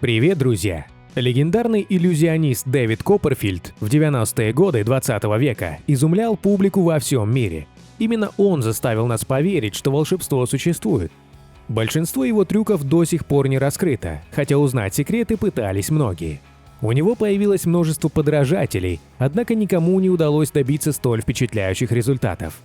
Привет, друзья! Легендарный иллюзионист Дэвид Копперфильд в 90-е годы 20 века изумлял публику во всем мире. Именно он заставил нас поверить, что волшебство существует. Большинство его трюков до сих пор не раскрыто, хотя узнать секреты пытались многие. У него появилось множество подражателей, однако никому не удалось добиться столь впечатляющих результатов.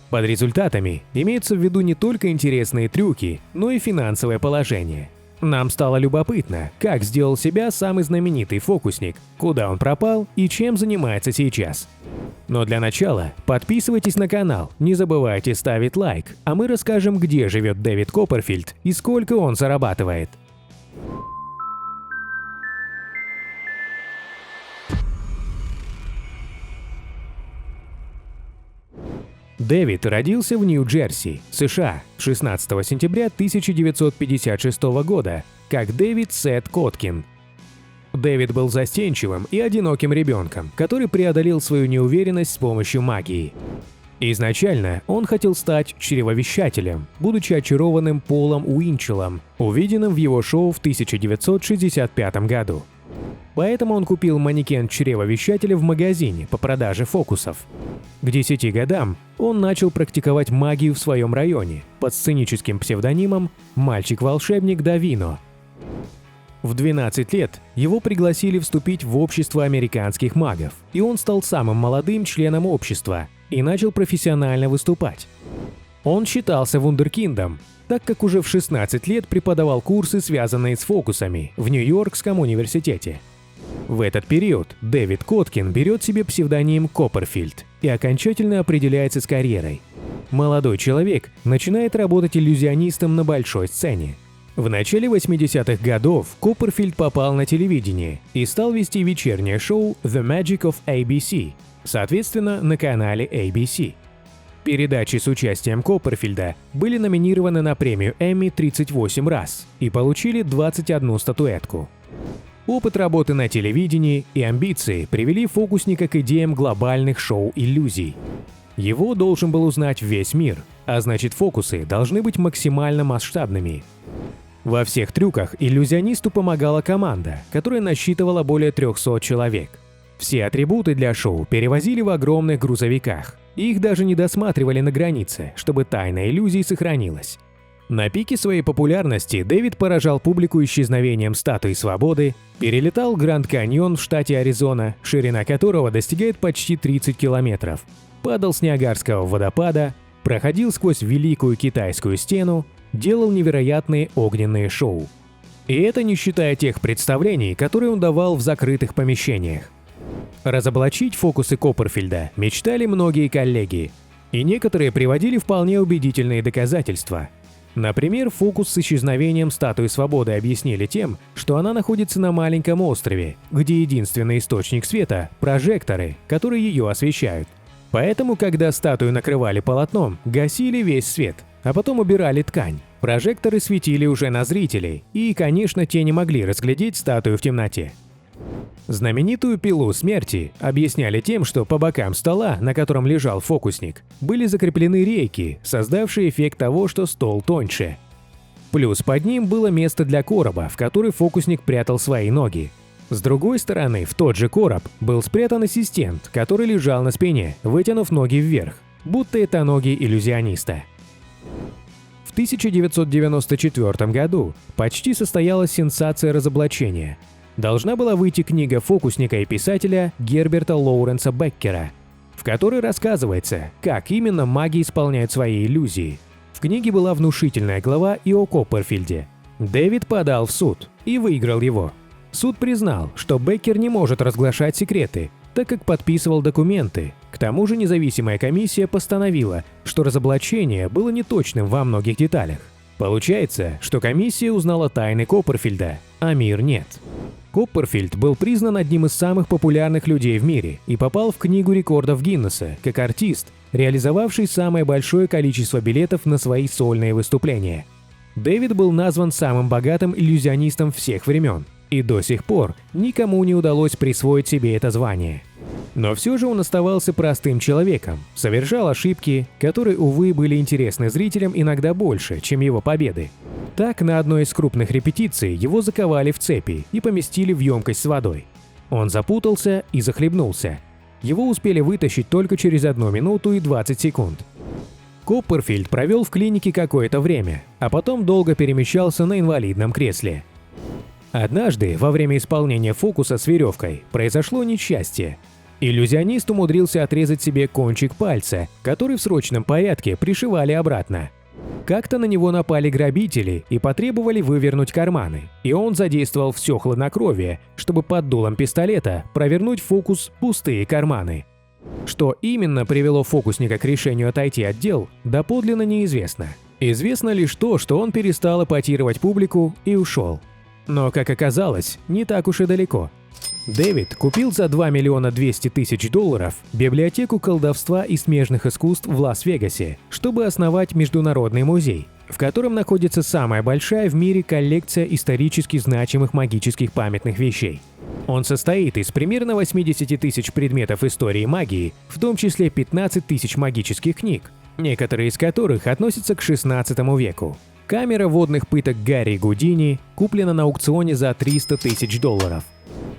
Под результатами имеются в виду не только интересные трюки, но и финансовое положение. Нам стало любопытно, как сделал себя самый знаменитый фокусник, куда он пропал и чем занимается сейчас. Но для начала подписывайтесь на канал, не забывайте ставить лайк, а мы расскажем, где живет Дэвид Копперфильд и сколько он зарабатывает. Дэвид родился в Нью-Джерси, США, 16 сентября 1956 года, как Дэвид Сет Коткин. Дэвид был застенчивым и одиноким ребенком, который преодолел свою неуверенность с помощью магии. Изначально он хотел стать чревовещателем, будучи очарованным Полом Уинчеллом, увиденным в его шоу в 1965 году. Поэтому он купил манекен чревовещателя в магазине по продаже фокусов. К 10 годам он начал практиковать магию в своем районе под сценическим псевдонимом «Мальчик-волшебник Давино». В 12 лет его пригласили вступить в общество американских магов, и он стал самым молодым членом общества и начал профессионально выступать. Он считался вундеркиндом, так как уже в 16 лет преподавал курсы, связанные с фокусами, в Нью-Йоркском университете. В этот период Дэвид Коткин берет себе псевдоним Копперфильд и окончательно определяется с карьерой. Молодой человек начинает работать иллюзионистом на большой сцене. В начале 80-х годов Копперфильд попал на телевидение и стал вести вечернее шоу The Magic of ABC, соответственно, на канале ABC. Передачи с участием Копперфильда были номинированы на премию Эмми 38 раз и получили 21 статуэтку. Опыт работы на телевидении и амбиции привели фокусника к идеям глобальных шоу-иллюзий. Его должен был узнать весь мир, а значит, фокусы должны быть максимально масштабными. Во всех трюках иллюзионисту помогала команда, которая насчитывала более 300 человек. Все атрибуты для шоу перевозили в огромных грузовиках, и их даже не досматривали на границе, чтобы тайна иллюзий сохранилась. На пике своей популярности Дэвид поражал публику исчезновением статуи свободы, перелетал Гранд Каньон в штате Аризона, ширина которого достигает почти 30 километров, падал с Ниагарского водопада, проходил сквозь Великую Китайскую стену, делал невероятные огненные шоу. И это не считая тех представлений, которые он давал в закрытых помещениях. Разоблачить фокусы Копперфильда мечтали многие коллеги, и некоторые приводили вполне убедительные доказательства. Например, фокус с исчезновением статуи свободы объяснили тем, что она находится на маленьком острове, где единственный источник света – прожекторы, которые ее освещают. Поэтому, когда статую накрывали полотном, гасили весь свет, а потом убирали ткань. Прожекторы светили уже на зрителей, и, конечно, те не могли разглядеть статую в темноте. Знаменитую пилу смерти объясняли тем, что по бокам стола, на котором лежал фокусник, были закреплены рейки, создавшие эффект того, что стол тоньше. Плюс под ним было место для короба, в который фокусник прятал свои ноги. С другой стороны, в тот же короб был спрятан ассистент, который лежал на спине, вытянув ноги вверх, будто это ноги иллюзиониста. В 1994 году почти состоялась сенсация разоблачения. Должна была выйти книга фокусника и писателя Герберта Лоуренса Беккера, в которой рассказывается, как именно маги исполняют свои иллюзии. В книге была внушительная глава и о Копперфильде. Дэвид подал в суд и выиграл его. Суд признал, что Беккер не может разглашать секреты, так как подписывал документы. К тому же независимая комиссия постановила, что разоблачение было неточным во многих деталях. Получается, что комиссия узнала тайны Копперфильда, а мир нет. Копперфильд был признан одним из самых популярных людей в мире и попал в Книгу рекордов Гиннесса как артист, реализовавший самое большое количество билетов на свои сольные выступления. Дэвид был назван самым богатым иллюзионистом всех времен, и до сих пор никому не удалось присвоить себе это звание. Но все же он оставался простым человеком, совершал ошибки, которые, увы, были интересны зрителям иногда больше, чем его победы. Так, на одной из крупных репетиций его заковали в цепи и поместили в емкость с водой. Он запутался и захлебнулся. Его успели вытащить только через 1 минуту и 20 секунд. Копперфильд провел в клинике какое-то время, а потом долго перемещался на инвалидном кресле. Однажды, во время исполнения фокуса с веревкой, произошло несчастье. Иллюзионист умудрился отрезать себе кончик пальца, который в срочном порядке пришивали обратно. Как-то на него напали грабители и потребовали вывернуть карманы, и он задействовал все хладнокровие, чтобы под дулом пистолета провернуть фокус «пустые карманы». Что именно привело фокусника к решению отойти от дел, доподлинно неизвестно. Известно лишь то, что он перестал эпатировать публику и ушел. Но, как оказалось, не так уж и далеко. Дэвид купил за $2 200 000 библиотеку колдовства и смежных искусств в Лас-Вегасе, чтобы основать международный музей, в котором находится самая большая в мире коллекция исторически значимых магических памятных вещей. Он состоит из примерно 80 тысяч предметов истории магии, в том числе 15 тысяч магических книг, некоторые из которых относятся к XVI веку. Камера водных пыток Гарри Гудини куплена на аукционе за $300 000.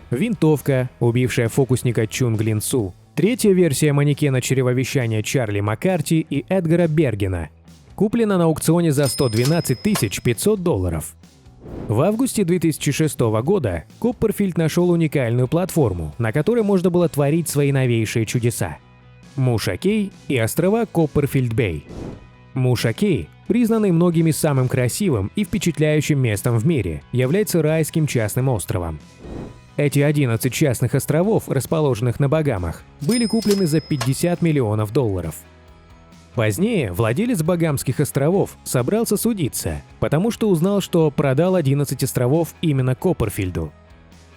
Винтовка, убившая фокусника Чунг Лин Су, третья версия манекена чревовещания Чарли Маккарти и Эдгара Бергена, куплена на аукционе за $112 500. В августе 2006 года Копперфильд нашел уникальную платформу, на которой можно было творить свои новейшие чудеса. Муша-Кей и острова Копперфильд-Бэй. Муша-Кей, признанный многими самым красивым и впечатляющим местом в мире, является райским частным островом. Эти 11 частных островов, расположенных на Багамах, были куплены за $50 миллионов. Позднее владелец Багамских островов собрался судиться, потому что узнал, что продал 11 островов именно Копперфильду.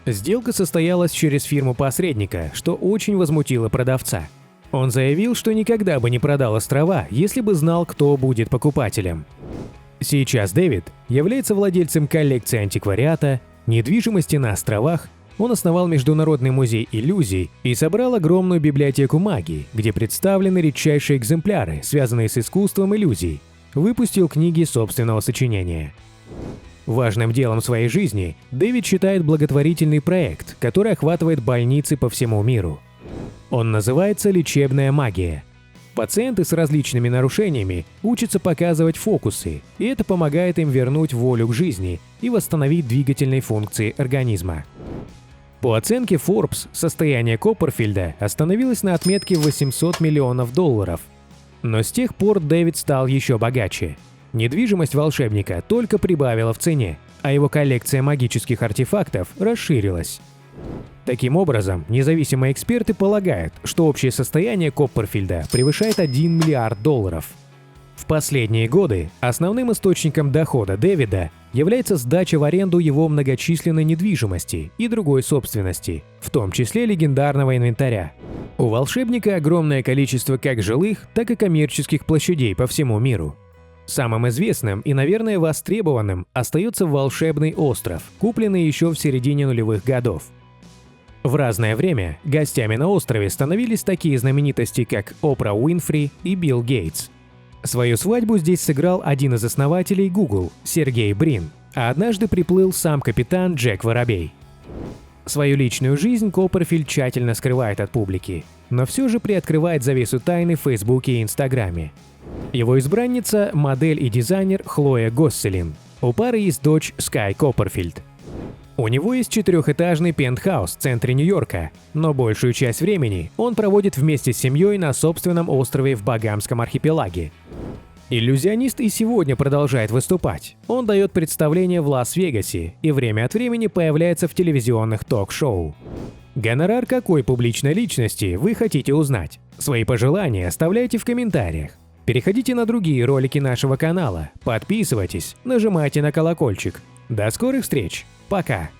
Сделка состоялась через фирму-посредника, что очень возмутило продавца. Он заявил, что никогда бы не продал острова, если бы знал, кто будет покупателем. Сейчас Дэвид является владельцем коллекции антиквариата, недвижимости на островах. Он основал Международный музей иллюзий и собрал огромную библиотеку магии, где представлены редчайшие экземпляры, связанные с искусством иллюзий. Выпустил книги собственного сочинения. Важным делом своей жизни Дэвид считает благотворительный проект, который охватывает больницы по всему миру. Он называется «Лечебная магия». Пациенты с различными нарушениями учатся показывать фокусы, и это помогает им вернуть волю к жизни и восстановить двигательные функции организма. По оценке Forbes, состояние Копперфильда остановилось на отметке $800 миллионов. Но с тех пор Дэвид стал еще богаче. Недвижимость волшебника только прибавила в цене, а его коллекция магических артефактов расширилась. Таким образом, независимые эксперты полагают, что общее состояние Копперфильда превышает $1 миллиард. В последние годы основным источником дохода Дэвида является сдача в аренду его многочисленной недвижимости и другой собственности, в том числе легендарного инвентаря. У волшебника огромное количество как жилых, так и коммерческих площадей по всему миру. Самым известным и, наверное, востребованным остается волшебный остров, купленный еще в середине нулевых годов. В разное время гостями на острове становились такие знаменитости, как Опра Уинфри и Билл Гейтс. Свою свадьбу здесь сыграл один из основателей Google, Сергей Брин, а однажды приплыл сам капитан Джек Воробей. Свою личную жизнь Копперфильд тщательно скрывает от публики, но все же приоткрывает завесу тайны в Фейсбуке и Инстаграме. Его избранница – модель и дизайнер Хлоя Госселин. У пары есть дочь Скай Копперфильд. У него есть 4-этажный пентхаус в центре Нью-Йорка, но большую часть времени он проводит вместе с семьей на собственном острове в Багамском архипелаге. Иллюзионист и сегодня продолжает выступать. Он дает представления в Лас-Вегасе и время от времени появляется в телевизионных ток-шоу. Гонорар какой публичной личности вы хотите узнать? Свои пожелания оставляйте в комментариях. Переходите на другие ролики нашего канала, подписывайтесь, нажимайте на колокольчик. До скорых встреч! Пока!